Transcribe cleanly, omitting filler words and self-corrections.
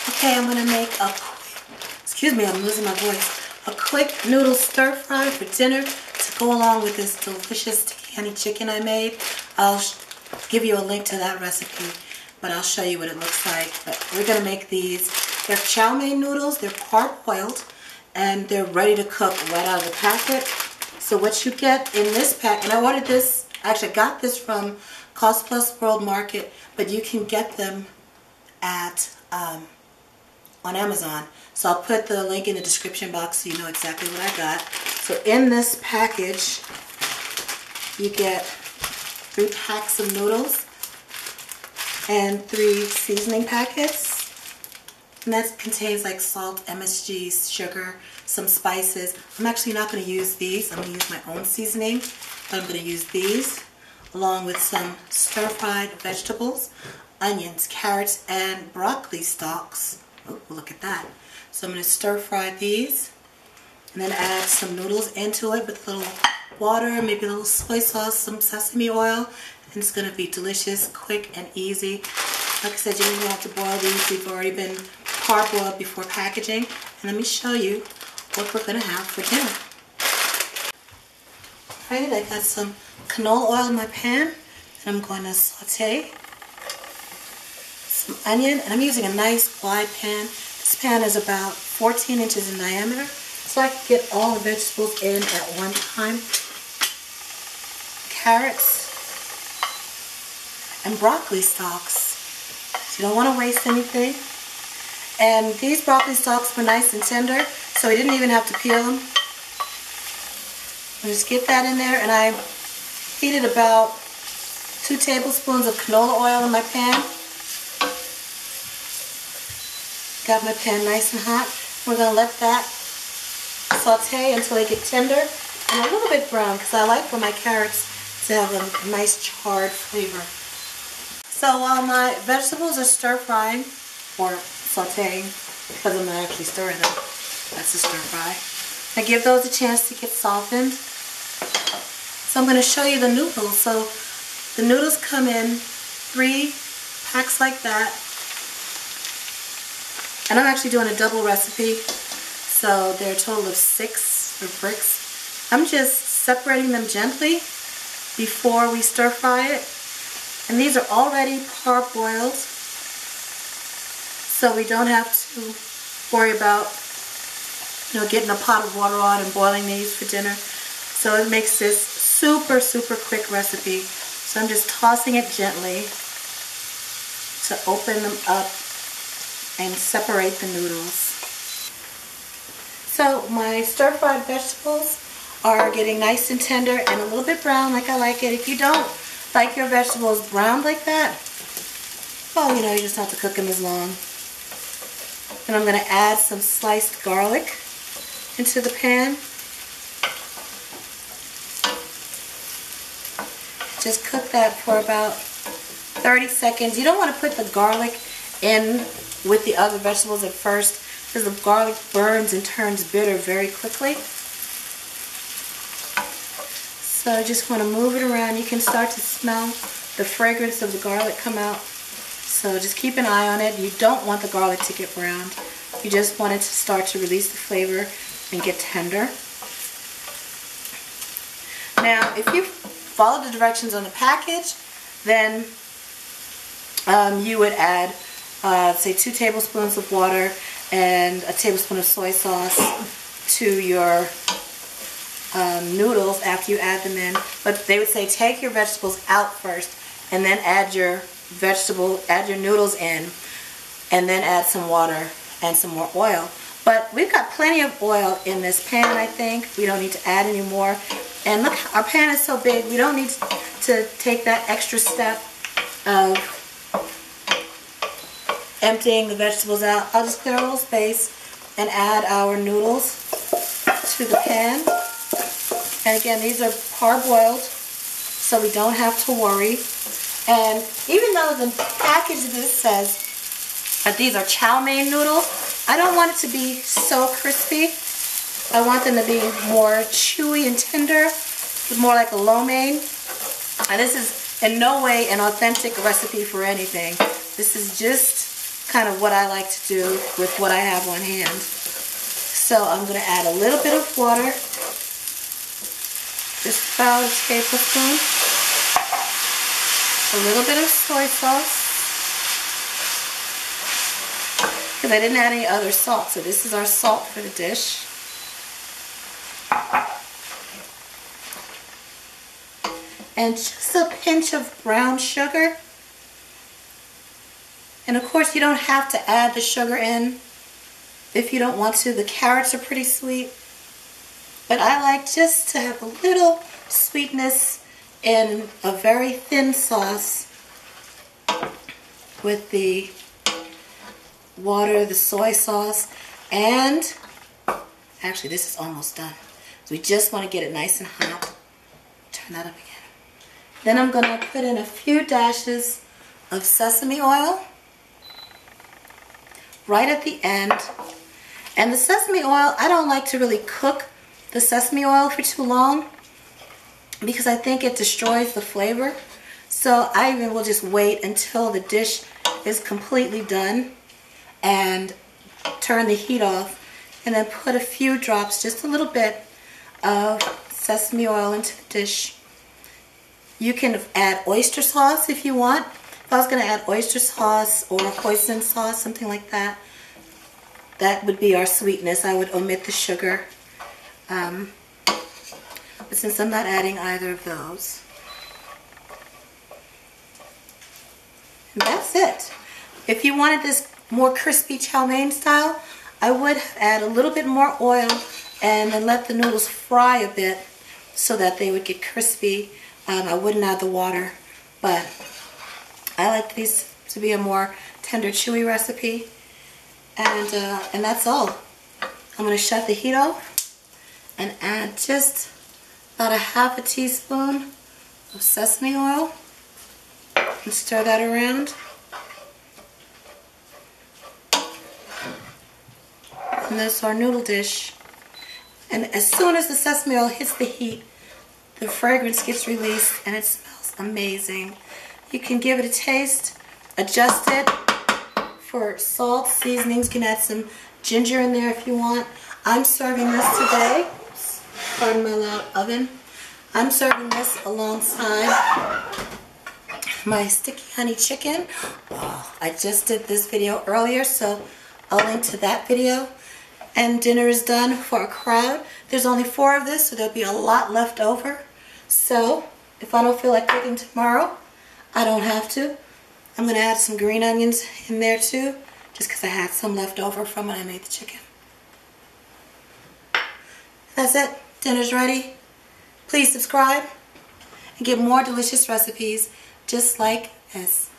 Okay, I'm gonna make a excuse me, I'm losing my voice. A quick noodle stir fry for dinner to go along with this delicious tahini chicken I made. I'll give you a link to that recipe, but I'll show you what it looks like. But we're gonna make these. They're chow mein noodles. They're parboiled and they're ready to cook right out of the packet. So what you get in this pack, and I ordered this, actually got this from Cost Plus World Market, but you can get them at on Amazon. So I'll put the link in the description box so you know exactly what I got. So in this package, you get 3 packs of noodles and 3 seasoning packets. And that contains like salt, MSG, sugar, some spices. I'm actually not going to use these. I'm going to use my own seasoning. But I'm going to use these along with some stir-fried vegetables, onions, carrots, and broccoli stalks. Oh, look at that. So I'm going to stir-fry these and then add some noodles into it with a little water, maybe a little soy sauce, some sesame oil, and it's going to be delicious, quick, and easy. Like I said, you don't even have to boil these. They've already been parboiled before packaging. And let me show you what we're going to have for dinner. Alright, I got some canola oil in my pan, and I'm going to saute some onion, and I'm using a nice wide pan. This pan is about 14 inches in diameter, so I can get all the vegetables in at one time. Carrots and broccoli stalks. So you don't want to waste anything. And these broccoli stalks were nice and tender, so we didn't even have to peel them. Just get that in there, and I heated about 2 tablespoons of canola oil in my pan. Got my pan nice and hot. We're going to let that saute until they get tender and a little bit brown, because I like for my carrots to have a nice charred flavor. So while my vegetables are stir frying, or sauteing, because I'm not actually stirring them, that's a stir fry, I give those a chance to get softened. So I'm going to show you the noodles. So the noodles come in 3 packs like that. And I'm actually doing a double recipe, so there are a total of 6 bricks. I'm just separating them gently before we stir fry it. And these are already parboiled, so we don't have to worry about, getting a pot of water on and boiling these for dinner. So it makes this super, super quick recipe. So I'm just tossing it gently to open them up and separate the noodles. So my stir-fried vegetables are getting nice and tender and a little bit brown like I like it. If you don't like your vegetables browned like that, well, you just have to cook them as long. And I'm going to add some sliced garlic into the pan. Just cook that for about 30 seconds. You don't want to put the garlic in with the other vegetables at first, because the garlic burns and turns bitter very quickly. So I just want to move it around. You can start to smell the fragrance of the garlic come out. So just keep an eye on it. You don't want the garlic to get browned. You just want it to start to release the flavor and get tender. Now, if you follow the directions on the package, then you would add say 2 tablespoons of water and a tablespoon of soy sauce to your noodles after you add them in. But they would say take your vegetables out first and then add your noodles in, and then add some water and some more oil. But we've got plenty of oil in this pan, I think. We don't need to add any more. And look, our pan is so big, we don't need to take that extra step of emptying the vegetables out. I'll just clear a little space and add our noodles to the pan. And again, these are parboiled, so we don't have to worry. And even though the package of this says that these are chow mein noodles, I don't want it to be so crispy. I want them to be more chewy and tender, more like a lo mein. And this is in no way an authentic recipe for anything. This is just kind of what I like to do with what I have on hand. So I'm going to add a little bit of water, just about a tablespoon, a little bit of soy sauce, because I didn't add any other salt, so this is our salt for the dish. And just a pinch of brown sugar. And of course you don't have to add the sugar in if you don't want to. The carrots are pretty sweet. But I like just to have a little sweetness in a very thin sauce with the water, the soy sauce, and actually this is almost done. So we just want to get it nice and hot. Turn that up again. Then I'm going to put in a few dashes of sesame oil right at the end. And the sesame oil, I don't like to really cook the sesame oil for too long because I think it destroys the flavor. So I even will just wait until the dish is completely done and turn the heat off, and then put a few drops, just a little bit of sesame oil into the dish. You can add oyster sauce if you want. If I was going to add oyster sauce or hoisin sauce, something like that, that would be our sweetness. I would omit the sugar. But since I'm not adding either of those. And that's it. If you wanted this more crispy chow mein style, I would add a little bit more oil and then let the noodles fry a bit so that they would get crispy. I wouldn't add the water, but I like these to be a more tender, chewy recipe. And that's all. I'm going to shut the heat off and add just about a half a teaspoon of sesame oil and stir that around. And this is our noodle dish. And as soon as the sesame oil hits the heat, the fragrance gets released and it smells amazing. You can give it a taste, adjust it for salt, seasonings. You can add some ginger in there if you want. I'm serving this today. Oops, pardon my loud oven. I'm serving this alongside my sticky honey chicken. Oh, I just did this video earlier, so I'll link to that video. And dinner is done for a crowd. There's only 4 of this, so there'll be a lot left over. So if I don't feel like cooking tomorrow, I don't have to. I'm going to add some green onions in there too, just because I had some left over from when I made the chicken. That's it. Dinner's ready. Please subscribe and get more delicious recipes just like this.